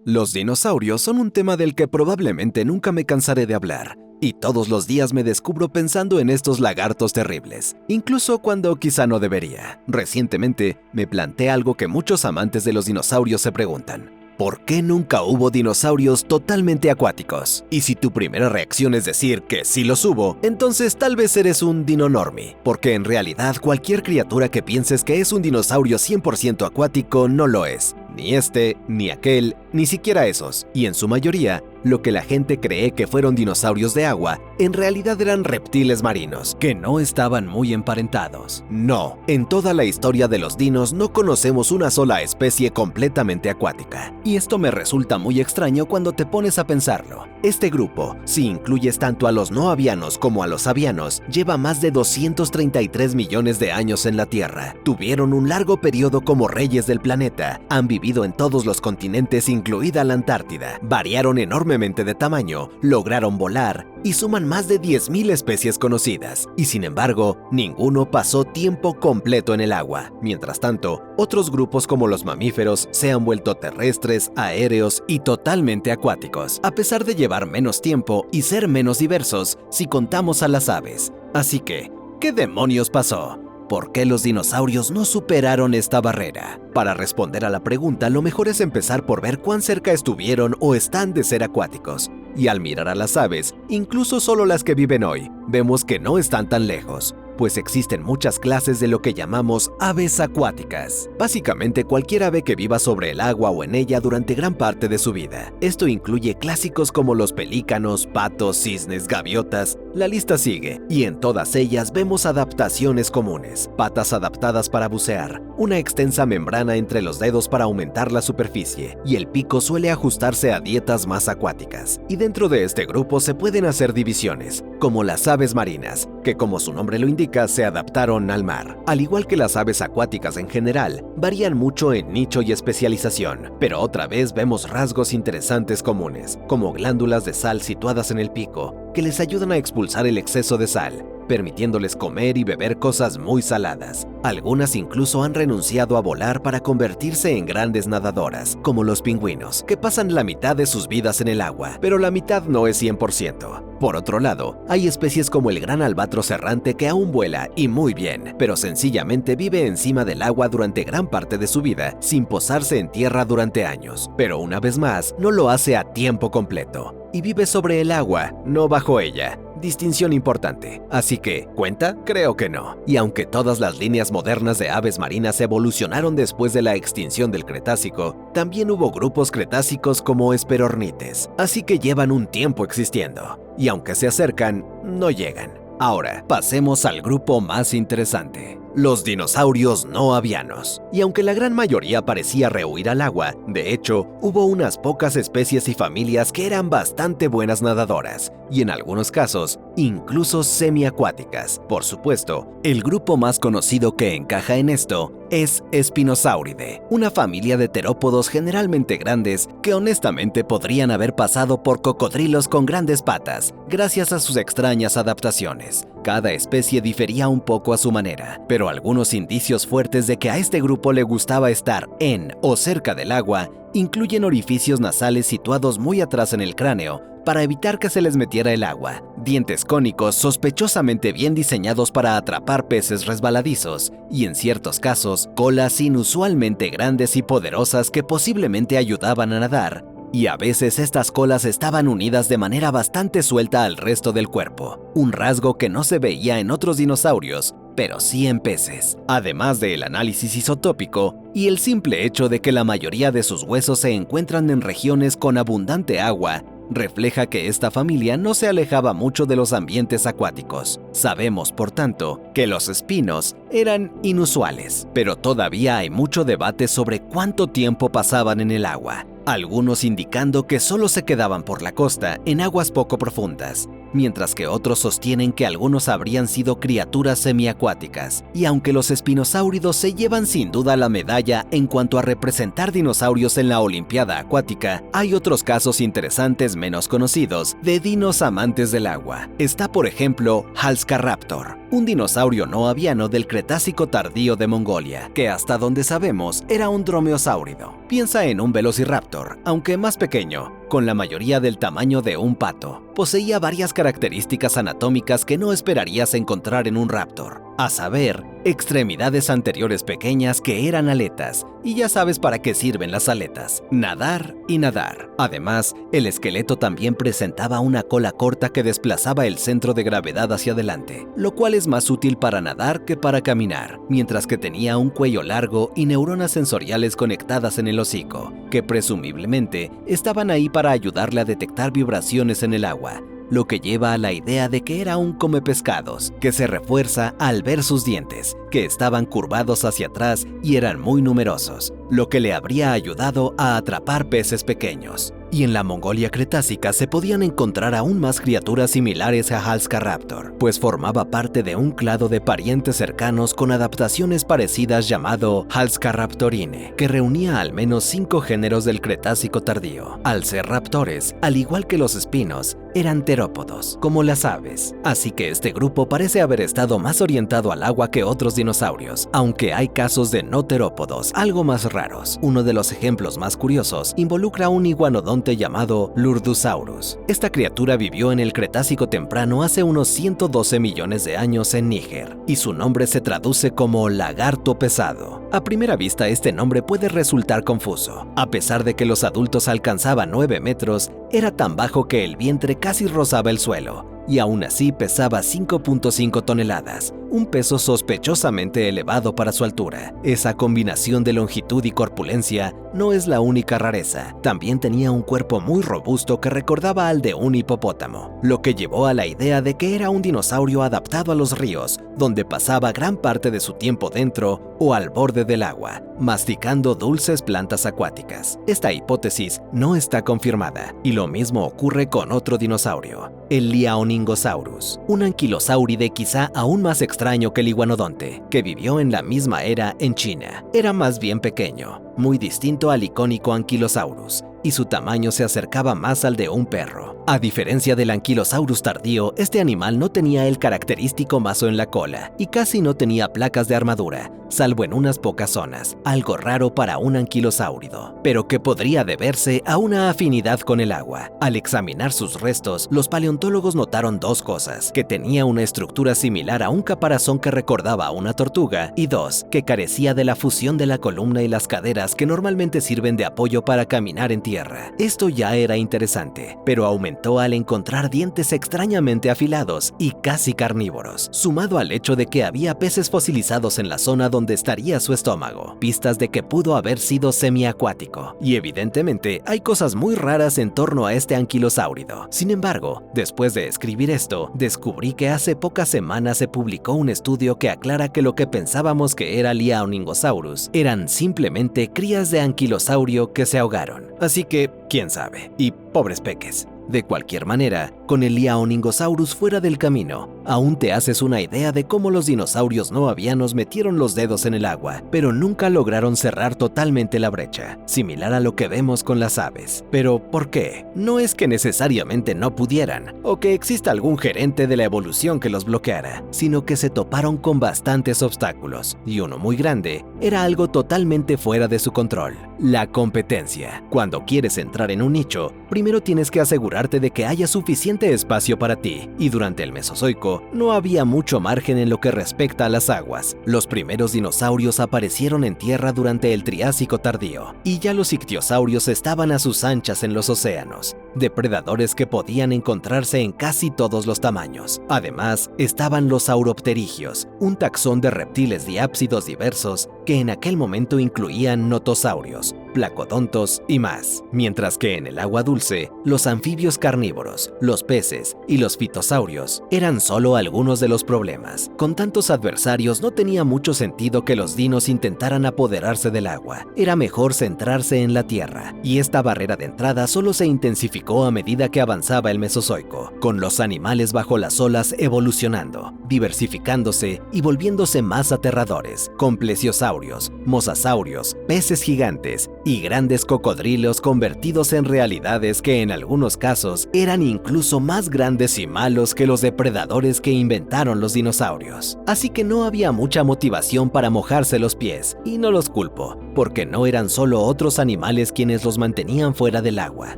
Los dinosaurios son un tema del que probablemente nunca me cansaré de hablar, y todos los días me descubro pensando en estos lagartos terribles, incluso cuando quizá no debería. Recientemente me planteé algo que muchos amantes de los dinosaurios se preguntan: ¿por qué nunca hubo dinosaurios totalmente acuáticos? Y si tu primera reacción es decir que sí los hubo, entonces tal vez eres un dinonormie, porque en realidad cualquier criatura que pienses que es un dinosaurio 100% acuático no lo es. Ni este, ni aquel, ni siquiera esos. Y en su mayoría, lo que la gente cree que fueron dinosaurios de agua, en realidad eran reptiles marinos, que no estaban muy emparentados. No, en toda la historia de los dinos no conocemos una sola especie completamente acuática. Y esto me resulta muy extraño cuando te pones a pensarlo. Este grupo, si incluyes tanto a los no avianos como a los avianos, lleva más de 233 millones de años en la Tierra. Tuvieron un largo periodo como reyes del planeta, han vivido en todos los continentes incluida la Antártida, variaron enormemente de tamaño, lograron volar y suman más de 10.000 especies conocidas, y sin embargo, ninguno pasó tiempo completo en el agua. Mientras tanto, otros grupos como los mamíferos se han vuelto terrestres, aéreos y totalmente acuáticos, a pesar de llevar menos tiempo y ser menos diversos si contamos a las aves. Así que, ¿qué demonios pasó? ¿Por qué los dinosaurios no superaron esta barrera? Para responder a la pregunta, lo mejor es empezar por ver cuán cerca estuvieron o están de ser acuáticos. Y al mirar a las aves, incluso solo las que viven hoy, vemos que no están tan lejos, pues existen muchas clases de lo que llamamos aves acuáticas. Básicamente cualquier ave que viva sobre el agua o en ella durante gran parte de su vida. Esto incluye clásicos como los pelícanos, patos, cisnes, gaviotas, la lista sigue, y en todas ellas vemos adaptaciones comunes: patas adaptadas para bucear, una extensa membrana entre los dedos para aumentar la superficie, y el pico suele ajustarse a dietas más acuáticas. Y dentro de este grupo se pueden hacer divisiones, como las aves marinas, que como su nombre lo indica, se adaptaron al mar. Al igual que las aves acuáticas en general, varían mucho en nicho y especialización, pero otra vez vemos rasgos interesantes comunes, como glándulas de sal situadas en el pico, que les ayudan a expulsar el exceso de sal, permitiéndoles comer y beber cosas muy saladas. Algunas incluso han renunciado a volar para convertirse en grandes nadadoras, como los pingüinos, que pasan la mitad de sus vidas en el agua, pero la mitad no es 100%. Por otro lado, hay especies como el gran albatros errante que aún vuela y muy bien, pero sencillamente vive encima del agua durante gran parte de su vida, sin posarse en tierra durante años. Pero una vez más, no lo hace a tiempo completo, y vive sobre el agua, no bajo ella. Distinción importante. Así que, ¿cuenta? Creo que no. Y aunque todas las líneas modernas de aves marinas evolucionaron después de la extinción del Cretácico, también hubo grupos cretácicos como Hesperornites, así que llevan un tiempo existiendo. Y aunque se acercan, no llegan. Ahora, pasemos al grupo más interesante: los dinosaurios no avianos. Y aunque la gran mayoría parecía rehuir al agua, de hecho, hubo unas pocas especies y familias que eran bastante buenas nadadoras, y en algunos casos, incluso semiacuáticas. Por supuesto, el grupo más conocido que encaja en esto es Spinosauridae, una familia de terópodos generalmente grandes que honestamente podrían haber pasado por cocodrilos con grandes patas, gracias a sus extrañas adaptaciones. Cada especie difería un poco a su manera, pero algunos indicios fuertes de que a este grupo le gustaba estar en o cerca del agua incluyen orificios nasales situados muy atrás en el cráneo para evitar que se les metiera el agua, dientes cónicos sospechosamente bien diseñados para atrapar peces resbaladizos, y en ciertos casos, colas inusualmente grandes y poderosas que posiblemente ayudaban a nadar, y a veces estas colas estaban unidas de manera bastante suelta al resto del cuerpo, un rasgo que no se veía en otros dinosaurios, pero sí en peces. Además del análisis isotópico y el simple hecho de que la mayoría de sus huesos se encuentran en regiones con abundante agua, refleja que esta familia no se alejaba mucho de los ambientes acuáticos. Sabemos, por tanto, que los espinos eran inusuales, pero todavía hay mucho debate sobre cuánto tiempo pasaban en el agua, algunos indicando que solo se quedaban por la costa en aguas poco profundas, mientras que otros sostienen que algunos habrían sido criaturas semiacuáticas. Y aunque los espinosáuridos se llevan sin duda la medalla en cuanto a representar dinosaurios en la Olimpiada Acuática, hay otros casos interesantes menos conocidos de dinos amantes del agua. Está, por ejemplo, Halskaraptor, un dinosaurio no aviano del Cretácico tardío de Mongolia, que hasta donde sabemos era un dromeosáurido. Piensa en un velociraptor, aunque más pequeño, con la mayoría del tamaño de un pato. Poseía varias características anatómicas que no esperarías encontrar en un raptor, a saber, extremidades anteriores pequeñas que eran aletas, y ya sabes para qué sirven las aletas, nadar y nadar. Además, el esqueleto también presentaba una cola corta que desplazaba el centro de gravedad hacia adelante, lo cual es más útil para nadar que para caminar, mientras que tenía un cuello largo y neuronas sensoriales conectadas en el hocico, que presumiblemente estaban ahí para ayudarle a detectar vibraciones en el agua, lo que lleva a la idea de que era un come-pescados, que se refuerza al ver sus dientes, que estaban curvados hacia atrás y eran muy numerosos, lo que le habría ayudado a atrapar peces pequeños. Y en la Mongolia Cretácica se podían encontrar aún más criaturas similares a Halskaraptor, pues formaba parte de un clado de parientes cercanos con adaptaciones parecidas llamado Halskaraptorine, que reunía al menos 5 géneros del Cretácico tardío. Al ser raptores, al igual que los espinos, eran terópodos, como las aves, así que este grupo parece haber estado más orientado al agua que otros dinosaurios, aunque hay casos de no terópodos algo más raros. Uno de los ejemplos más curiosos involucra a un iguanodonte llamado Lurdusaurus. Esta criatura vivió en el Cretácico temprano hace unos 112 millones de años en Níger, y su nombre se traduce como lagarto pesado. A primera vista este nombre puede resultar confuso. A pesar de que los adultos alcanzaban 9 metros, era tan bajo que el vientre casi rozaba el suelo, y aún así pesaba 5.5 toneladas, un peso sospechosamente elevado para su altura. Esa combinación de longitud y corpulencia no es la única rareza. También tenía un cuerpo muy robusto que recordaba al de un hipopótamo, lo que llevó a la idea de que era un dinosaurio adaptado a los ríos, donde pasaba gran parte de su tiempo dentro o al borde del agua, masticando dulces plantas acuáticas. Esta hipótesis no está confirmada, y lo mismo ocurre con otro dinosaurio, el Liaoningosaurus, un anquilosáuride quizá aún más extraño que el iguanodonte, que vivió en la misma era en China. Era más bien pequeño, muy distinto al icónico Ankylosaurus, y su tamaño se acercaba más al de un perro. A diferencia del Ankylosaurus tardío, este animal no tenía el característico mazo en la cola y casi no tenía placas de armadura, salvo en unas pocas zonas, algo raro para un anquilosáurido, pero que podría deberse a una afinidad con el agua. Al examinar sus restos, los paleontólogos notaron dos cosas: que tenía una estructura similar a un caparazón que recordaba a una tortuga, y dos, que carecía de la fusión de la columna y las caderas que normalmente sirven de apoyo para caminar en tierra. Esto ya era interesante, pero aumentó al encontrar dientes extrañamente afilados y casi carnívoros, sumado al hecho de que había peces fosilizados en la zona donde estaría su estómago, pistas de que pudo haber sido semiacuático. Y evidentemente hay cosas muy raras en torno a este anquilosáurido. Sin embargo, después de escribir esto, descubrí que hace pocas semanas se publicó un estudio que aclara que lo que pensábamos que era Liaoningosaurus eran simplemente crías de anquilosaurio que se ahogaron. Así que, quién sabe, y pobres peques. De cualquier manera, con el Liaoningosaurus fuera del camino, aún te haces una idea de cómo los dinosaurios no avianos metieron los dedos en el agua, pero nunca lograron cerrar totalmente la brecha, similar a lo que vemos con las aves. ¿Pero por qué? No es que necesariamente no pudieran, o que exista algún gerente de la evolución que los bloqueara, sino que se toparon con bastantes obstáculos, y uno muy grande era algo totalmente fuera de su control: la competencia. Cuando quieres entrar en un nicho, primero tienes que asegurarte de que haya suficiente espacio para ti, y durante el Mesozoico no había mucho margen en lo que respecta a las aguas. Los primeros dinosaurios aparecieron en tierra durante el Triásico tardío, y ya los ictiosaurios estaban a sus anchas en los océanos, depredadores que podían encontrarse en casi todos los tamaños. Además, estaban los sauropterigios, un taxón de reptiles diápsidos diversos que en aquel momento incluían notosaurios, placodontos y más. Mientras que en el agua dulce, los anfibios carnívoros, los peces y los fitosaurios eran solo algunos de los problemas. Con tantos adversarios no tenía mucho sentido que los dinos intentaran apoderarse del agua. Era mejor centrarse en la tierra, y esta barrera de entrada solo se intensificó a medida que avanzaba el Mesozoico, con los animales bajo las olas evolucionando, diversificándose y volviéndose más aterradores, con plesiosaurios, mosasaurios, peces gigantes y grandes cocodrilos convertidos en realidades que en algunos casos eran incluso más grandes y malos que los depredadores que inventaron los dinosaurios. Así que no había mucha motivación para mojarse los pies, y no los culpo, porque no eran solo otros animales quienes los mantenían fuera del agua,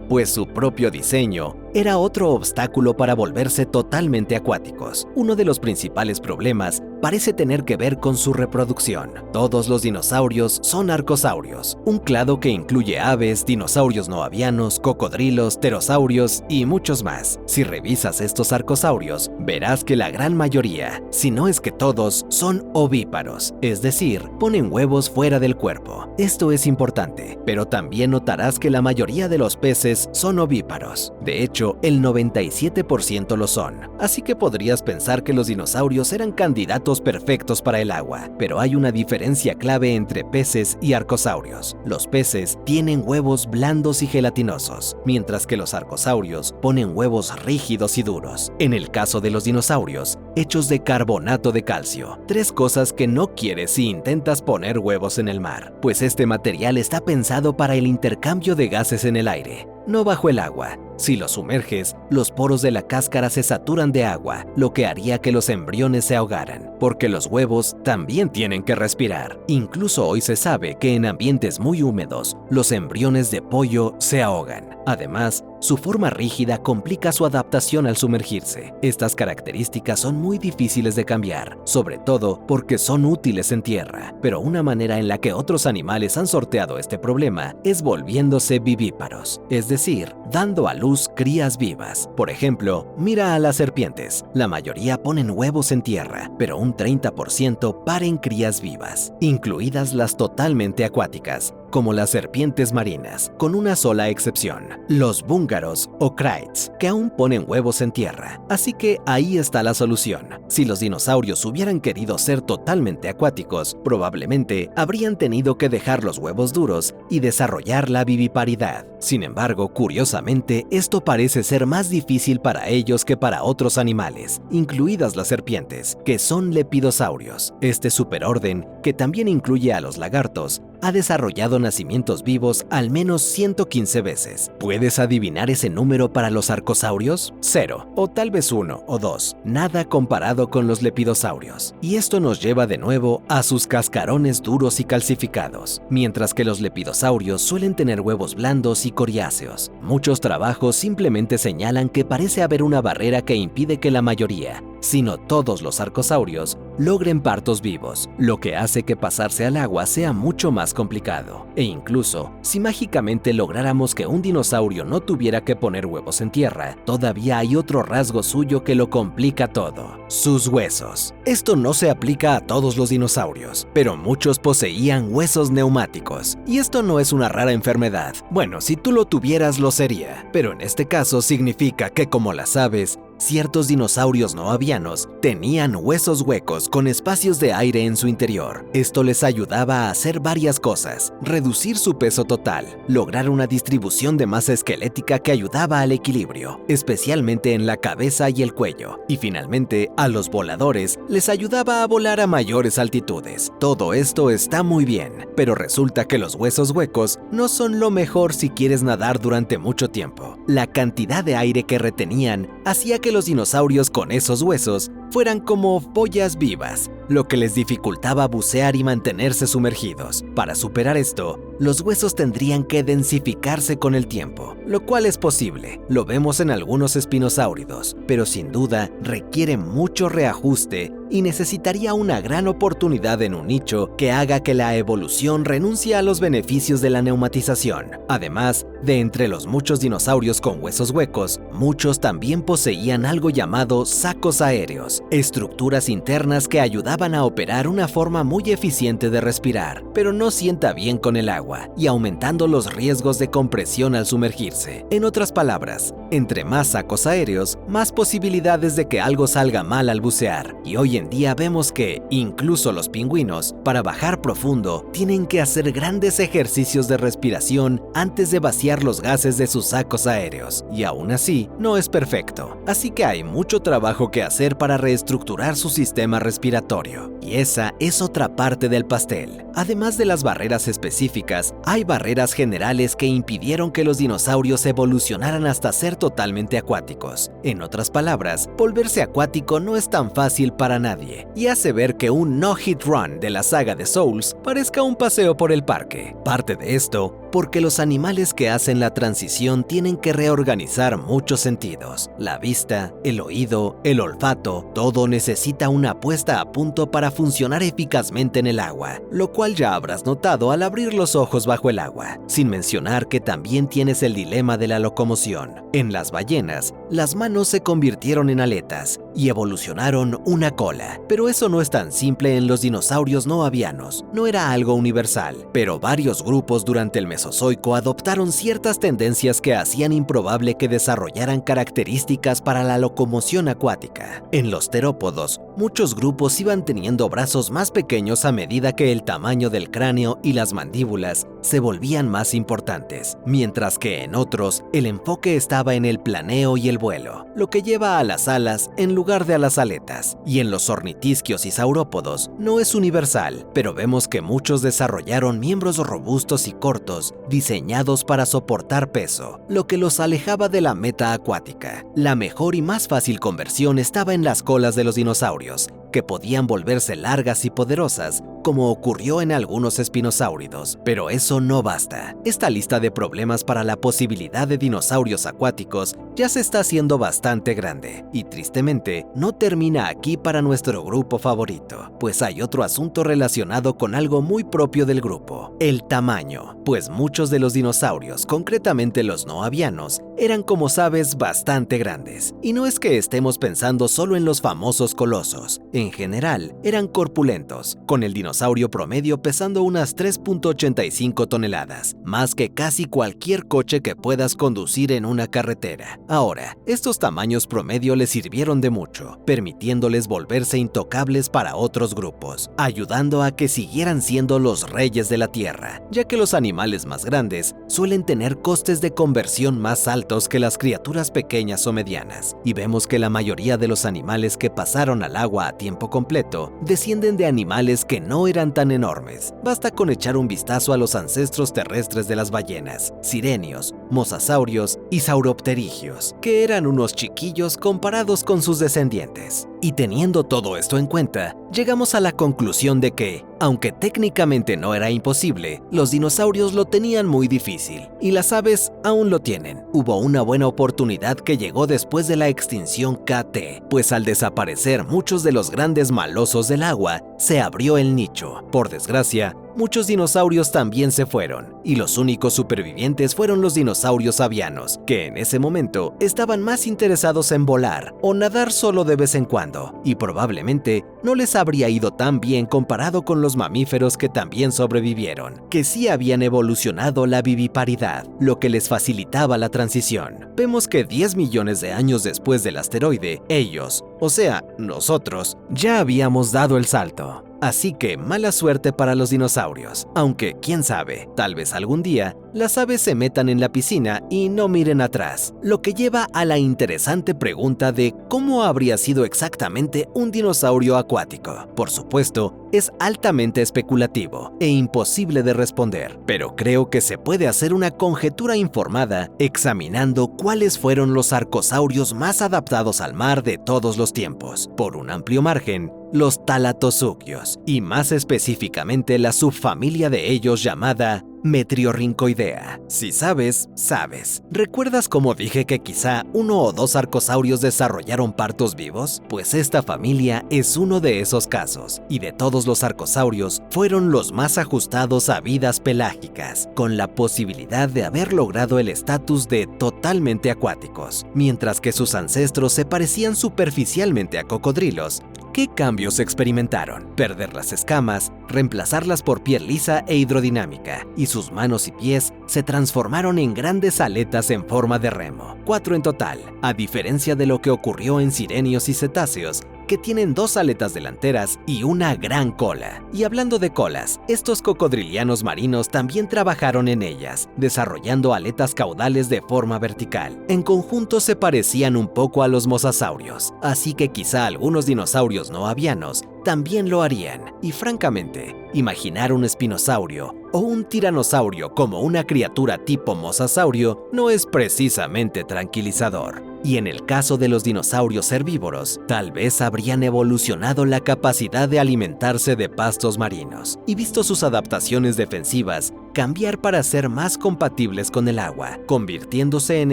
pues su propio diseño era otro obstáculo para volverse totalmente acuáticos. Uno de los principales problemas parece tener que ver con su reproducción. Todos los dinosaurios son arcosaurios, un clado que incluye aves, dinosaurios no avianos, cocodrilos, pterosaurios y muchos más. Si revisas estos arcosaurios, verás que la gran mayoría, si no es que todos, son ovíparos, es decir, ponen huevos fuera del cuerpo. Esto es importante, pero también notarás que la mayoría de los peces son ovíparos. De hecho, el 97% lo son, así que podrías pensar que los dinosaurios eran candidatos perfectos para el agua, pero hay una diferencia clave entre peces y arcosaurios. Los peces tienen huevos blandos y gelatinosos, mientras que los arcosaurios ponen huevos rígidos y duros. En el caso de los dinosaurios, hechos de carbonato de calcio, tres cosas que no quieres si intentas poner huevos en el mar, pues este material está pensado para el intercambio de gases en el aire, no bajo el agua. Si los sumerges, los poros de la cáscara se saturan de agua, lo que haría que los embriones se ahogaran, porque los huevos también tienen que respirar. Incluso hoy se sabe que en ambientes muy húmedos, los embriones de pollo se ahogan. Además, su forma rígida complica su adaptación al sumergirse. Estas características son muy difíciles de cambiar, sobre todo porque son útiles en tierra, pero una manera en la que otros animales han sorteado este problema es volviéndose vivíparos, es decir, dando a luz crías vivas. Por ejemplo, mira a las serpientes. La mayoría ponen huevos en tierra, pero un 30% paren crías vivas, incluidas las totalmente acuáticas, como las serpientes marinas, con una sola excepción, los búngaros o kraits, que aún ponen huevos en tierra. Así que ahí está la solución. Si los dinosaurios hubieran querido ser totalmente acuáticos, probablemente habrían tenido que dejar los huevos duros y desarrollar la viviparidad. Sin embargo, curiosamente, esto parece ser más difícil para ellos que para otros animales, incluidas las serpientes, que son lepidosaurios. Este superorden, que también incluye a los lagartos, ha desarrollado nacimientos vivos al menos 115 veces. ¿Puedes adivinar ese número para los arcosaurios? 0, o tal vez 1 o 2, nada comparado con los lepidosaurios. Y esto nos lleva de nuevo a sus cascarones duros y calcificados, mientras que los lepidosaurios suelen tener huevos blandos y coriáceos. Muchos trabajos simplemente señalan que parece haber una barrera que impide que la mayoría, sino todos los arcosaurios, logren partos vivos, lo que hace que pasarse al agua sea mucho más complicado. E incluso, si mágicamente lográramos que un dinosaurio no tuviera que poner huevos en tierra, todavía hay otro rasgo suyo que lo complica todo: sus huesos. Esto no se aplica a todos los dinosaurios, pero muchos poseían huesos neumáticos, y esto no es una rara enfermedad. Bueno, si tú lo tuvieras lo sería, pero en este caso significa que, como las aves, ciertos dinosaurios no avianos tenían huesos huecos con espacios de aire en su interior. Esto les ayudaba a hacer varias cosas: reducir su peso total, lograr una distribución de masa esquelética que ayudaba al equilibrio, especialmente en la cabeza y el cuello, y finalmente, a los voladores les ayudaba a volar a mayores altitudes. Todo esto está muy bien, pero resulta que los huesos huecos no son lo mejor si quieres nadar durante mucho tiempo. La cantidad de aire que retenían hacía que los dinosaurios con esos huesos fueran como pollas vivas, lo que les dificultaba bucear y mantenerse sumergidos. Para superar esto, los huesos tendrían que densificarse con el tiempo, lo cual es posible. Lo vemos en algunos espinosáuridos, pero sin duda requiere mucho reajuste y necesitaría una gran oportunidad en un nicho que haga que la evolución renuncie a los beneficios de la neumatización. Además, de entre los muchos dinosaurios con huesos huecos, muchos también poseían algo llamado sacos aéreos, estructuras internas que ayudaban a operar una forma muy eficiente de respirar, pero no sienta bien con el agua, y aumentando los riesgos de compresión al sumergirse. En otras palabras, entre más sacos aéreos, más posibilidades de que algo salga mal al bucear. Y hoy en día vemos que, incluso los pingüinos, para bajar profundo, tienen que hacer grandes ejercicios de respiración antes de vaciar los gases de sus sacos aéreos. Y aún así, no es perfecto. Así que hay mucho trabajo que hacer para reestructurar su sistema respiratorio. dinosaurio. Y esa es otra parte del pastel. Además de las barreras específicas, hay barreras generales que impidieron que los dinosaurios evolucionaran hasta ser totalmente acuáticos. En otras palabras, volverse acuático no es tan fácil para nadie, y hace ver que un no-hit run de la saga de Souls parezca un paseo por el parque. Parte de esto porque los animales que hacen la transición tienen que reorganizar muchos sentidos. La vista, el oído, el olfato, todo necesita una puesta a punto para funcionar eficazmente en el agua, lo cual ya habrás notado al abrir los ojos bajo el agua, sin mencionar que también tienes el dilema de la locomoción. En las ballenas, las manos se convirtieron en aletas y evolucionaron una cola, pero eso no es tan simple en los dinosaurios no avianos, no era algo universal, pero varios grupos durante el Mesozoico adoptaron ciertas tendencias que hacían improbable que desarrollaran características para la locomoción acuática. En los terópodos, muchos grupos iban teniendo brazos más pequeños a medida que el tamaño del cráneo y las mandíbulas se volvían más importantes, mientras que en otros el enfoque estaba en el planeo y el vuelo, lo que lleva a las alas en lugar de a las aletas. Y en los ornitisquios y saurópodos no es universal, pero vemos que muchos desarrollaron miembros robustos y cortos diseñados para soportar peso, lo que los alejaba de la meta acuática. La mejor y más fácil conversión estaba en las colas de los dinosaurios, que podían volverse largas y poderosas, como ocurrió en algunos espinosáuridos. Pero eso no basta. Esta lista de problemas para la posibilidad de dinosaurios acuáticos ya se está haciendo bastante grande, y tristemente no termina aquí para nuestro grupo favorito, pues hay otro asunto relacionado con algo muy propio del grupo: el tamaño. Pues muchos de los dinosaurios, concretamente los no avianos, eran, como sabes, bastante grandes. Y no es que estemos pensando solo en los famosos colosos. En general, eran corpulentos, con el dinosaurio promedio pesando unas 3.85 toneladas, más que casi cualquier coche que puedas conducir en una carretera. Ahora, estos tamaños promedio les sirvieron de mucho, permitiéndoles volverse intocables para otros grupos, ayudando a que siguieran siendo los reyes de la Tierra, ya que los animales más grandes suelen tener costes de conversión más altos que las criaturas pequeñas o medianas, y vemos que la mayoría de los animales que pasaron al agua a tiempo completo descienden de animales que no eran tan enormes. Basta con echar un vistazo a los ancestros terrestres de las ballenas, sirenios, mosasaurios y sauropterigios, que eran unos chiquillos comparados con sus descendientes. Y teniendo todo esto en cuenta, llegamos a la conclusión de que, aunque técnicamente no era imposible, los dinosaurios lo tenían muy difícil, y las aves aún lo tienen. Hubo una buena oportunidad que llegó después de la extinción KT, pues al desaparecer muchos de los grandes malosos del agua, se abrió el nicho. Por desgracia, muchos dinosaurios también se fueron, y los únicos supervivientes fueron los dinosaurios avianos, que en ese momento estaban más interesados en volar o nadar solo de vez en cuando, y probablemente no les habría ido tan bien comparado con los mamíferos que también sobrevivieron, que sí habían evolucionado la viviparidad, lo que les facilitaba la transición. Vemos que 10 millones de años después del asteroide, ellos, o sea, nosotros, ya habíamos dado el salto. Así que mala suerte para los dinosaurios, aunque quién sabe, tal vez algún día las aves se metan en la piscina y no miren atrás, lo que lleva a la interesante pregunta de cómo habría sido exactamente un dinosaurio acuático. Por supuesto, es altamente especulativo e imposible de responder, pero creo que se puede hacer una conjetura informada examinando cuáles fueron los arcosaurios más adaptados al mar de todos los tiempos. Por un amplio margen, los talatosuchios, y más específicamente la subfamilia de ellos llamada Metriorhincoidea. Si sabes, sabes. ¿Recuerdas cómo dije que quizá uno o dos arcosaurios desarrollaron partos vivos? Pues esta familia es uno de esos casos, y de todos los arcosaurios fueron los más ajustados a vidas pelágicas, con la posibilidad de haber logrado el estatus de totalmente acuáticos, mientras que sus ancestros se parecían superficialmente a cocodrilos. ¿Qué cambios experimentaron? Perder las escamas, reemplazarlas por piel lisa e hidrodinámica, y sus manos y pies se transformaron en grandes aletas en forma de remo, 4 en total. A diferencia de lo que ocurrió en sirenios y cetáceos, que tienen 2 aletas delanteras y una gran cola. Y hablando de colas, estos cocodrilianos marinos también trabajaron en ellas, desarrollando aletas caudales de forma vertical. En conjunto se parecían un poco a los mosasaurios, así que quizá algunos dinosaurios no avianos también lo harían. Y francamente, imaginar un espinosaurio o un tiranosaurio como una criatura tipo mosasaurio no es precisamente tranquilizador. Y en el caso de los dinosaurios herbívoros, tal vez habrían evolucionado la capacidad de alimentarse de pastos marinos y visto sus adaptaciones defensivas cambiar para ser más compatibles con el agua, convirtiéndose en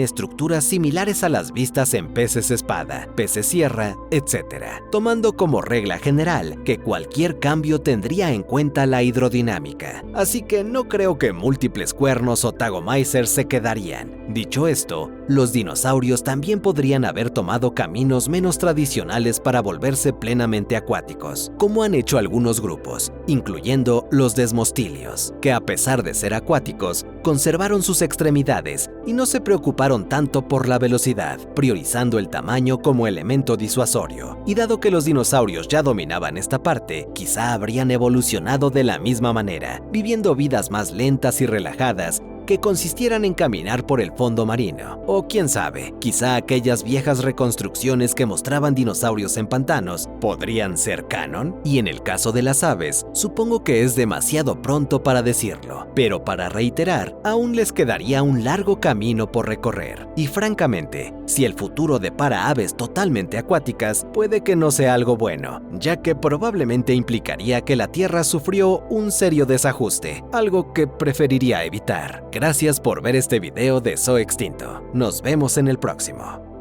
estructuras similares a las vistas en peces espada, peces sierra, etc., tomando como regla general que cualquier cambio tendría en cuenta la hidrodinámica. Así que no creo que múltiples cuernos o tagomizers se quedarían. Dicho esto, los dinosaurios también podrían haber tomado caminos menos tradicionales para volverse plenamente acuáticos, como han hecho algunos grupos, incluyendo los desmostilios, que a pesar de ser acuáticos, conservaron sus extremidades y no se preocuparon tanto por la velocidad, priorizando el tamaño como elemento disuasorio. Y dado que los dinosaurios ya dominaban esta parte, quizá habrían evolucionado de la misma manera, viviendo vidas más lentas y relajadas que consistieran en caminar por el fondo marino. O quién sabe, quizá aquellas viejas reconstrucciones que mostraban dinosaurios en pantanos podrían ser canon. Y en el caso de las aves, supongo que es demasiado pronto para decirlo, pero para reiterar, aún les quedaría un largo camino por recorrer. Y francamente, si el futuro depara aves totalmente acuáticas, puede que no sea algo bueno, ya que probablemente implicaría que la Tierra sufrió un serio desajuste, algo que preferiría evitar. Gracias por ver este video de Zoextinto. Nos vemos en el próximo.